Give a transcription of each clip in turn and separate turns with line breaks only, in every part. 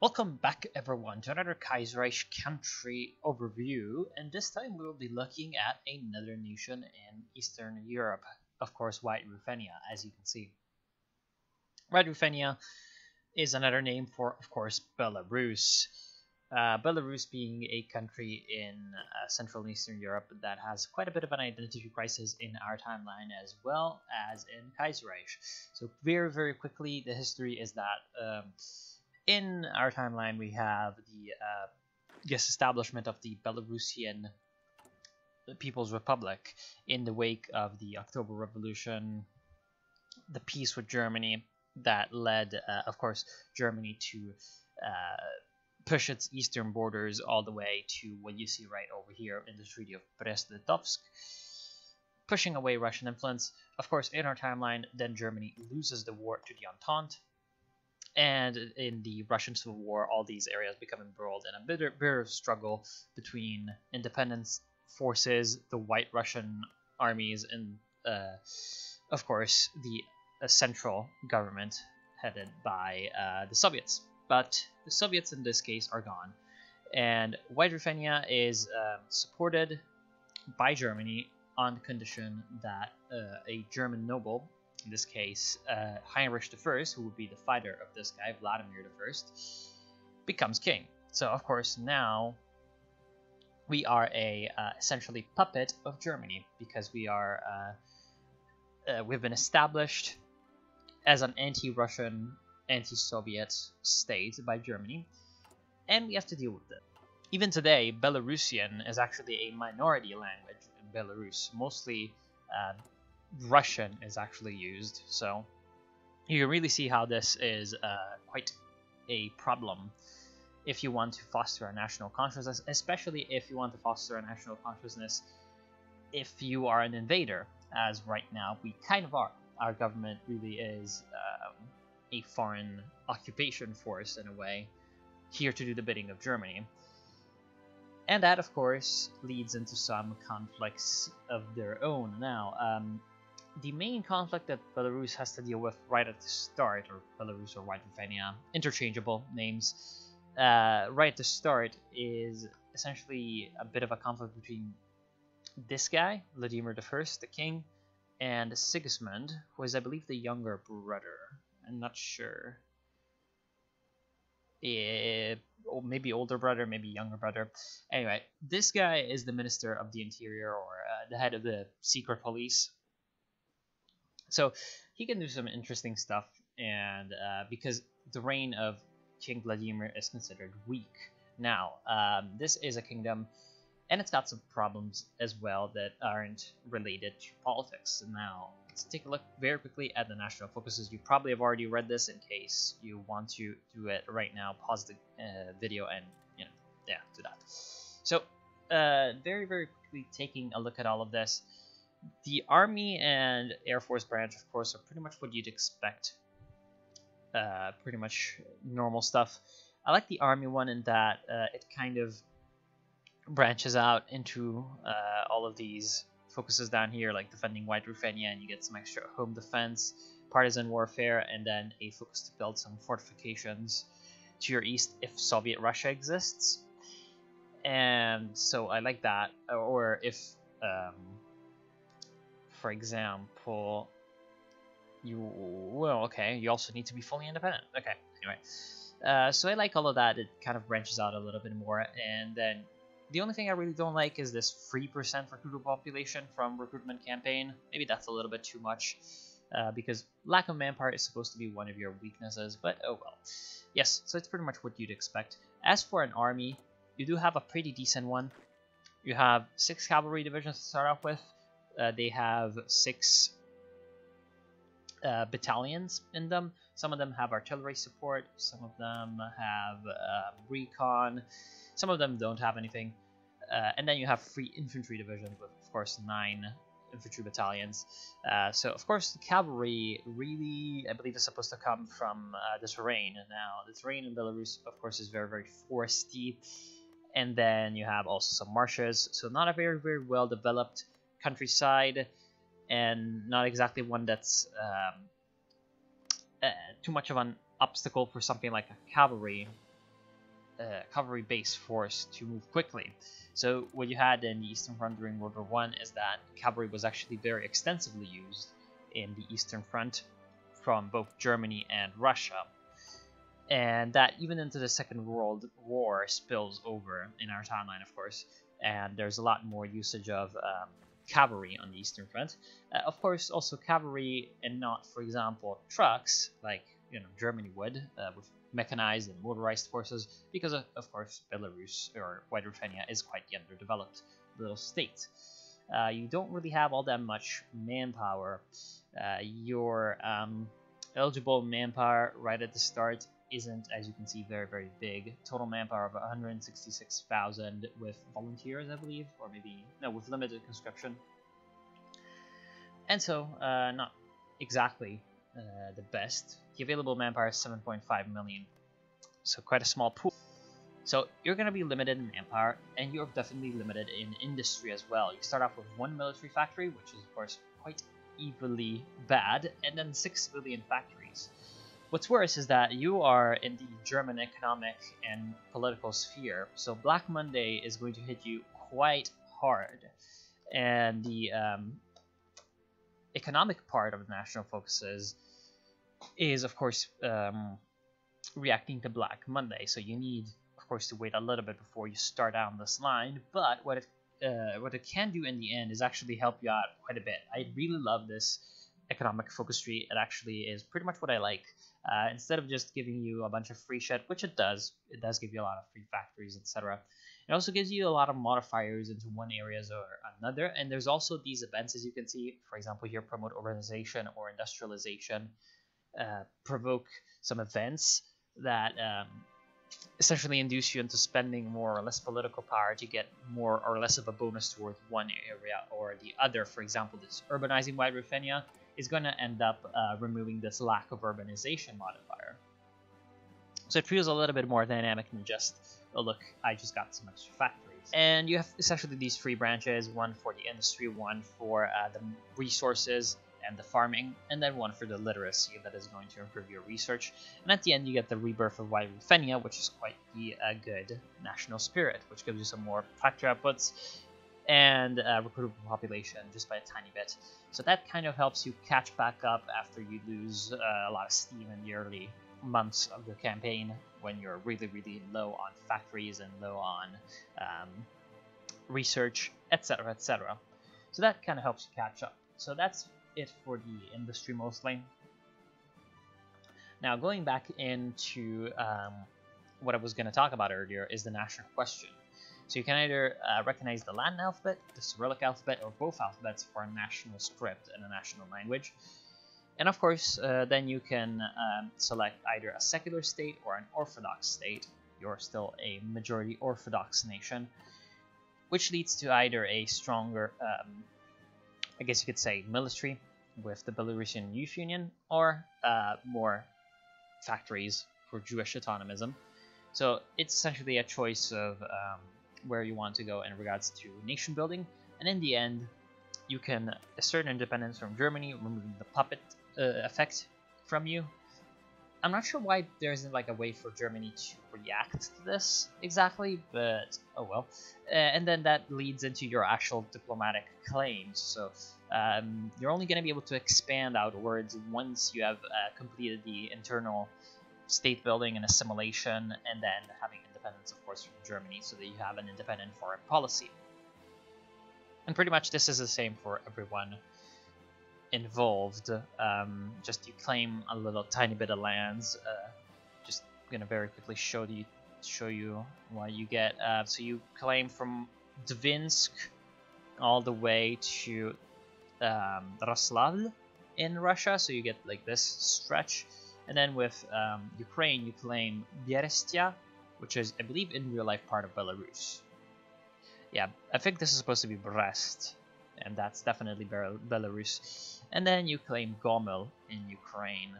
Welcome back everyone to another Kaiserreich country overview, and this time we will be looking at another nation in Eastern Europe, of course White Ruthenia, as you can see. White Ruthenia is another name for, of course, Belarus. Belarus being a country in Central and Eastern Europe that has quite a bit of an identity crisis in our timeline as well as in Kaiserreich. So very quickly, the history is that in our timeline, we have the establishment of the Belarusian People's Republic in the wake of the October Revolution, the peace with Germany that led, of course, Germany to push its eastern borders all the way to what you see right over here in the Treaty of Brest-Litovsk, pushing away Russian influence. Of course, in our timeline, then Germany loses the war to the Entente. And in the Russian Civil War, all these areas become embroiled in a bitter struggle between independence forces, the White Russian armies, and, of course, the central government headed by the Soviets. But the Soviets in this case are gone, and White Ruthenia is supported by Germany on the condition that a German noble, in this case Heinrich I, who would be the fighter of this guy, Vladimir I, becomes king. So of course now we are a essentially puppet of Germany, because we are we've been established as an anti-Russian, anti-Soviet state by Germany, and we have to deal with it. Even today, Belarusian is actually a minority language in Belarus. Mostly Russian is actually used, so you can really see how this is quite a problem if you want to foster a national consciousness, especially if you want to foster a national consciousness if you are an invader, as right now we kind of are. Our government really is a foreign occupation force in a way, here to do the bidding of Germany. And that, of course, leads into some conflicts of their own. Now, the main conflict that Belarus has to deal with right at the start, or Belarus or White Ruthenia, interchangeable names, right at the start is essentially a bit of a conflict between this guy, Vladimir I, the king, and Sigismund, who is, I believe, the younger brother. I'm not sure. Or maybe older brother, maybe younger brother. Anyway, this guy is the Minister of the Interior, or the head of the secret police. So he can do some interesting stuff, and because the reign of King Vladimir is considered weak. Now, this is a kingdom, and it's got some problems as well that aren't related to politics. Now, let's take a look very quickly at the national focuses. You probably have already read this. In case you want to do it right now, pause the video and, do that. So, very quickly taking a look at all of this. The Army and Air Force branch, of course, are pretty much what you'd expect. Pretty much normal stuff. I like the Army one in that it kind of branches out into all of these focuses down here, like defending White Ruthenia, and you get some extra home defense, partisan warfare, and then a focus to build some fortifications to your east if Soviet Russia exists. And so I like that. Or if, for example, you also need to be fully independent. Okay, anyway. So I like all of that. It kind of branches out a little bit more. And then the only thing I really don't like is this 3% recruitable population from recruitment campaign. Maybe that's a little bit too much, because lack of manpower is supposed to be one of your weaknesses, but oh well. Yes, so it's pretty much what you'd expect. As for an army, you do have a pretty decent one. You have 6 cavalry divisions to start off with. They have 6 battalions in them. Some of them have artillery support, some of them have recon, some of them don't have anything. And then you have 3 infantry divisions with, of course, 9 infantry battalions. So, of course, the cavalry really, I believe, is supposed to come from the terrain. Now, the terrain in Belarus, of course, is very foresty. And then you have also some marshes. So not a very well developed countryside, and not exactly one that's too much of an obstacle for something like a cavalry cavalry-based force to move quickly. So what you had in the Eastern Front during World War I is that cavalry was actually very extensively used in the Eastern Front from both Germany and Russia. And that even into the Second World War spills over in our timeline, of course, and there's a lot more usage of cavalry on the Eastern Front. Of course, also cavalry and not, for example, trucks, like Germany would, with mechanized and motorized forces, because of course Belarus or White Ruthenia is quite the underdeveloped little state. You don't really have all that much manpower. Your eligible manpower right at the start isn't, as you can see, very, very big. Total manpower of 166,000 with volunteers, I believe, or maybe, no, with limited conscription. And so, not exactly the best. The available manpower is 7.5 million, so quite a small pool. So you're going to be limited in manpower, and you're definitely limited in industry as well. You start off with 1 military factory, which is of course quite evilly bad, and then 6 civilian factories. What's worse is that you are in the German economic and political sphere, so Black Monday is going to hit you quite hard, and the economic part of the national focuses is of course reacting to Black Monday, so you need of course to wait a little bit before you start down this line. But what it can do in the end is actually help you out quite a bit. I really love this economic focus tree. It actually is pretty much what I like. Instead of just giving you a bunch of free shit, which it does give you a lot of free factories, etc. It also gives you a lot of modifiers into one area or another, and there's also these events, as you can see. For example, here, promote urbanization or industrialization, provoke some events that essentially induce you into spending more or less political power to get more or less of a bonus towards one area or the other. For example, this urbanizing White Ruthenia is going to end up removing this lack of urbanization modifier. So it feels a little bit more dynamic than just, oh look, I just got some extra factories. And you have essentially these 3 branches, one for the industry, one for the resources and the farming, and then one for the literacy that is going to improve your research. And at the end you get the Rebirth of White Ruthenia, which is quite the good national spirit, which gives you some more factory outputs and recruitable population just by a tiny bit. So that kind of helps you catch back up after you lose a lot of steam in the early months of your campaign, when you're really, really low on factories and low on research, etc., etc. So that kind of helps you catch up. So that's it for the industry mostly. Now going back into what I was going to talk about earlier is the national question. So you can either recognize the Latin alphabet, the Cyrillic alphabet, or both alphabets for a national script and a national language. And of course, then you can select either a secular state or an Orthodox state. You're still a majority Orthodox nation, which leads to either a stronger, I guess you could say, military with the Belarusian Youth Union, or more factories for Jewish autonomism. So it's essentially a choice of where you want to go in regards to nation building. And in the end, you can assert independence from Germany, removing the puppet effect from you. I'm not sure why there isn't like a way for Germany to react to this exactly, but oh well. And then that leads into your actual diplomatic claims. So you're only going to be able to expand outwards once you have completed the internal state building and assimilation, and then having independence, of course, from Germany, so that you have an independent foreign policy. And pretty much this is the same for everyone involved. Just you claim a little tiny bit of lands. Just gonna very quickly show you what you get. So you claim from Dvinsk all the way to Roslavl in Russia, so you get like this stretch. And then with Ukraine, you claim Berestia, which is, I believe, in real life part of Belarus. Yeah, I think this is supposed to be Brest, and that's definitely Belarus. And then you claim Gomel in Ukraine.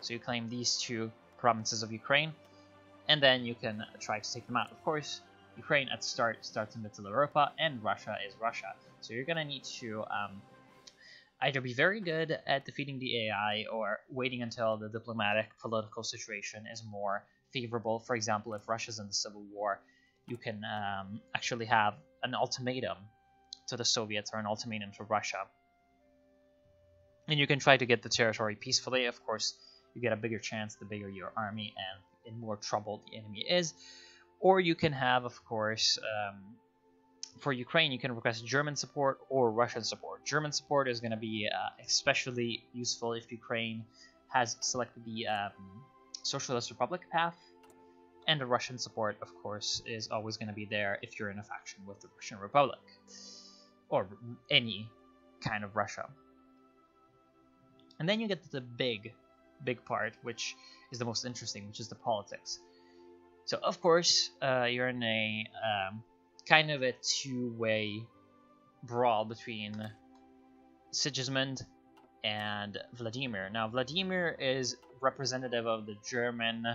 So you claim these 2 provinces of Ukraine, and then you can try to take them out. Of course, Ukraine at start starts in Middle Europa, and Russia is Russia. So you're gonna need to either be very good at defeating the AI, or waiting until the diplomatic political situation is more favorable. For example, if Russia's in the Civil War, you can actually have an ultimatum to the Soviets or an ultimatum to Russia. And you can try to get the territory peacefully. Of course, you get a bigger chance the bigger your army and in more trouble the enemy is. Or you can have, of course, for Ukraine, you can request German support or Russian support. German support is going to be especially useful if Ukraine has selected the Socialist Republic path. And the Russian support, of course, is always going to be there if you're in a faction with the Russian Republic. Or any kind of Russia. And then you get to the big part, which is the most interesting, which is the politics. So, of course, you're in a kind of a two-way brawl between Sigismund and Vladimir. Now, Vladimir is representative of the German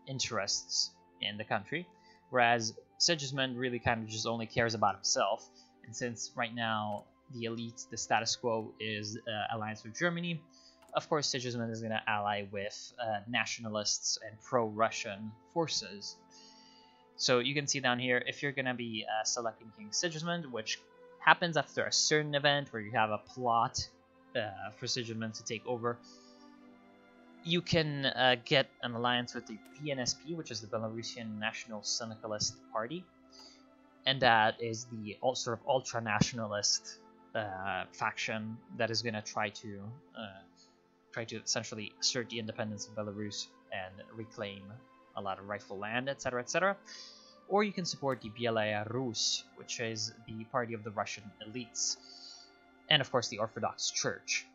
interests in the country, whereas Sigismund really kind of just only cares about himself. And since right now the elite, the status quo, is alliance with Germany, of course Sigismund is going to ally with nationalists and pro-Russian forces. So you can see down here, if you're going to be selecting King Sigismund, which happens after a certain event where you have a plot for Sigismund to take over, you can get an alliance with the BNSP, which is the Belarusian National Syndicalist Party, and that is the sort of ultra-nationalist faction that is going to try to essentially assert the independence of Belarus and reclaim a lot of rightful land, etc., etc. Or you can support the Belarus, which is the party of the Russian elites, and of course the Orthodox Church.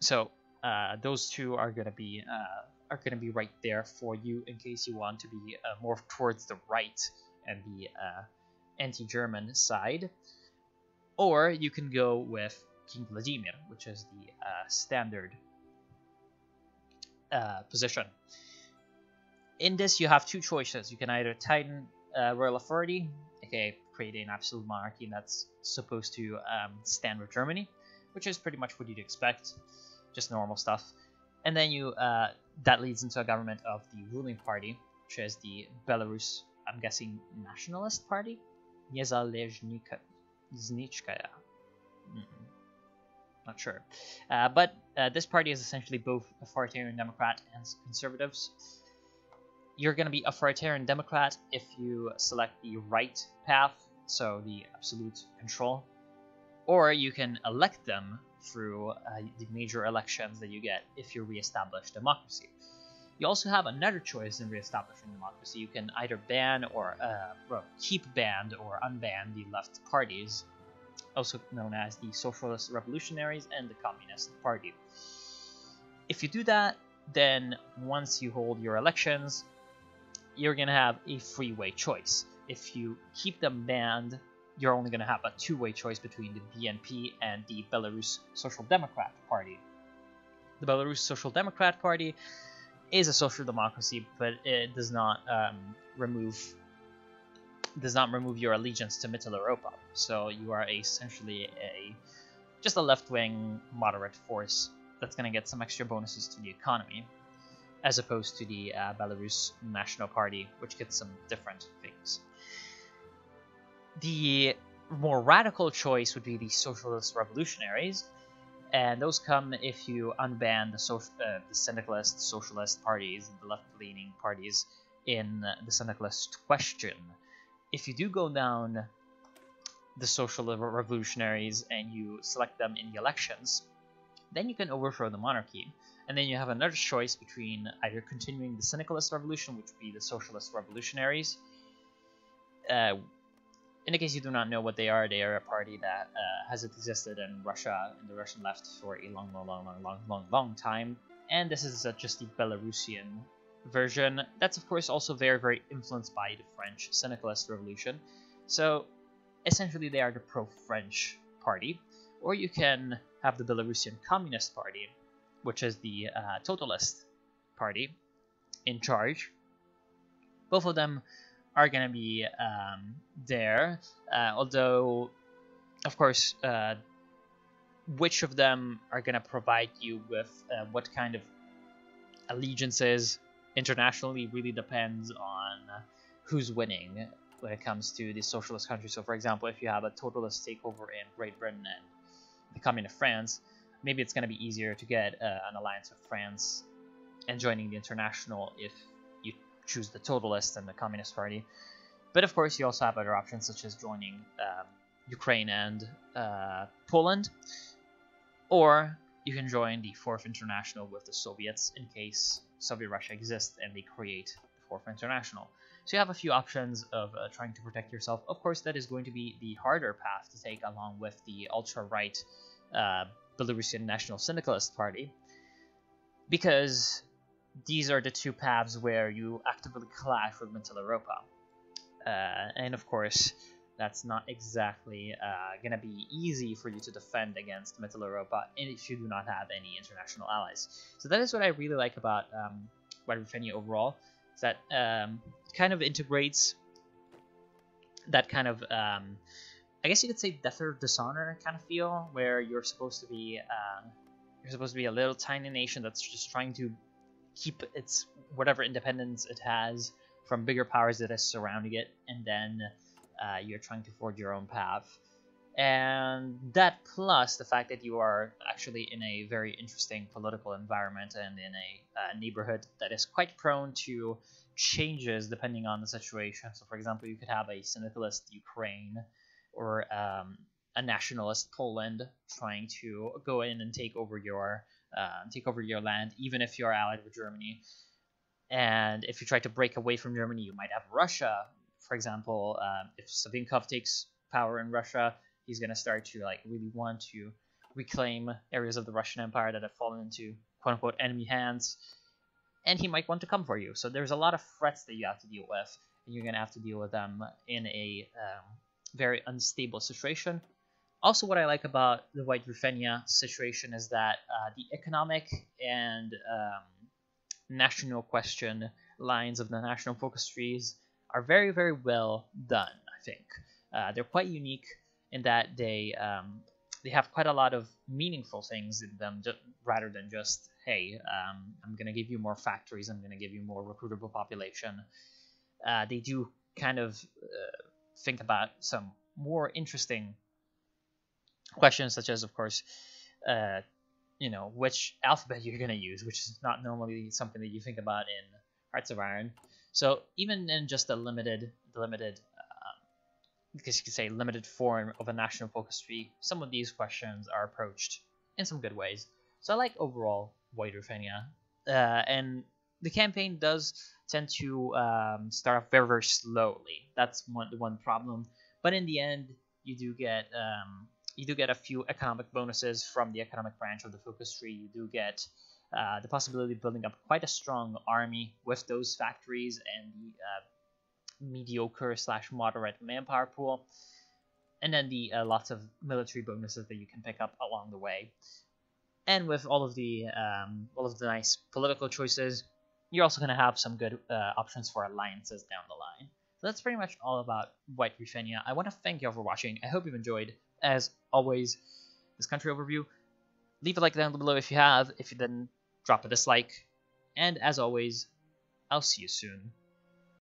So those two are going to be right there for you in case you want to be more towards the right and the anti-German side. Or you can go with King Vladimir, which is the standard position. In this, you have two choices. You can either tighten royal authority, aka create an absolute monarchy that's supposed to stand with Germany, which is pretty much what you'd expect, just normal stuff. And then you that leads into a government of the ruling party, which is the Belarus, I'm guessing, Nationalist Party? Nezalezhnaya. Not sure. But this party is essentially both authoritarian Democrat and conservatives. You're going to be authoritarian Democrat if you select the right path, so the absolute control. Or you can elect them through the major elections that you get if you reestablish democracy. You also have another choice in reestablishing democracy. You can either ban or keep banned or unban the left parties, also known as the Socialist Revolutionaries and the Communist Party. If you do that, then once you hold your elections, you're going to have a three-way choice. If you keep them banned, you're only going to have a two-way choice between the BNP and the Belarus Social Democrat Party. The Belarus Social Democrat Party is a social democracy, but it does not remove your allegiance to Middle Europa. So you are essentially just a left-wing moderate force that's going to get some extra bonuses to the economy, as opposed to the Belarus National Party, which gets some different things. The more radical choice would be the Socialist Revolutionaries, and those come if you unban the syndicalist, socialist parties, and the left-leaning parties in the syndicalist question. If you do go down the Socialist Revolutionaries and you select them in the elections, then you can overthrow the monarchy. And then you have another choice between either continuing the syndicalist revolution, which would be the Socialist Revolutionaries. In the case you do not know what they are a party that has existed in Russia, in the Russian left, for a long time. And this is just the Belarusian version. That's, of course, also very, very influenced by the French syndicalist revolution. So, essentially, they are the pro-French party. Or you can have the Belarusian Communist Party, which is the totalist party, in charge. Both of them are going to be there, although, of course, which of them are going to provide you with what kind of allegiances internationally really depends on who's winning when it comes to the socialist countries. So, for example, if you have a totalist takeover in Great Britain and the Communist France, maybe it's going to be easier to get an alliance with France and joining the International if you choose the totalist and the Communist Party. But of course, you also have other options such as joining Ukraine and Poland, or you can join the Fourth International with the Soviets in case Soviet Russia exists and they create the Fourth International. So you have a few options of trying to protect yourself. Of course, that is going to be the harder path to take, along with the ultra-right Belarusian National Syndicalist Party, because these are the two paths where you actively clash with Mittel Europa. And of course, that's not exactly going to be easy for you to defend against Mittel Europa if you do not have any international allies. So that is what I really like about White Ruthenia overall, is that kind of integrates that kind of, I guess you could say, death or dishonor kind of feel, where you're supposed to be a little tiny nation that's just trying to keep its whatever independence it has from bigger powers that is surrounding it, and then you're trying to forge your own path. And that, plus the fact that you are actually in a very interesting political environment and in a neighborhood that is quite prone to changes depending on the situation. So, for example, you could have a syndicalist Ukraine or a nationalist Poland trying to go in and take over your land, even if you're allied with Germany. And if you try to break away from Germany, you might have Russia, for example. If Savinkov takes power in Russia, he's going to start to really want to reclaim areas of the Russian Empire that have fallen into quote-unquote enemy hands, and he might want to come for you. So there's a lot of threats that you have to deal with, and you're going to have to deal with them in a very unstable situation. Also, what I like about the White Ruthenia situation is that the economic and national question lines of the national focus trees are very, very well done, I think. They're quite unique in that they have quite a lot of meaningful things in them, rather than just, hey, I'm going to give you more factories, I'm going to give you more recruitable population. They do kind of think about some more interesting questions, such as, of course, which alphabet you're going to use, which is not normally something that you think about in Hearts of Iron. So even in just the limited because you could say limited form of a national focus tree, some of these questions are approached in some good ways. So I like overall White Ruthenia, and the campaign does tend to start off very, very slowly. That's one problem. But in the end, you do get a few economic bonuses from the economic branch of the focus tree. You do get the possibility of building up quite a strong army with those factories and the mediocre/moderate manpower pool, and then the lots of military bonuses that you can pick up along the way. And with all of the nice political choices, you're also going to have some good options for alliances down the line. So that's pretty much all about White Ruthenia. I want to thank you all for watching. I hope you've enjoyed, as always, this country overview. Leave a like down below if you have. If you didn't, drop a dislike. And as always, I'll see you soon.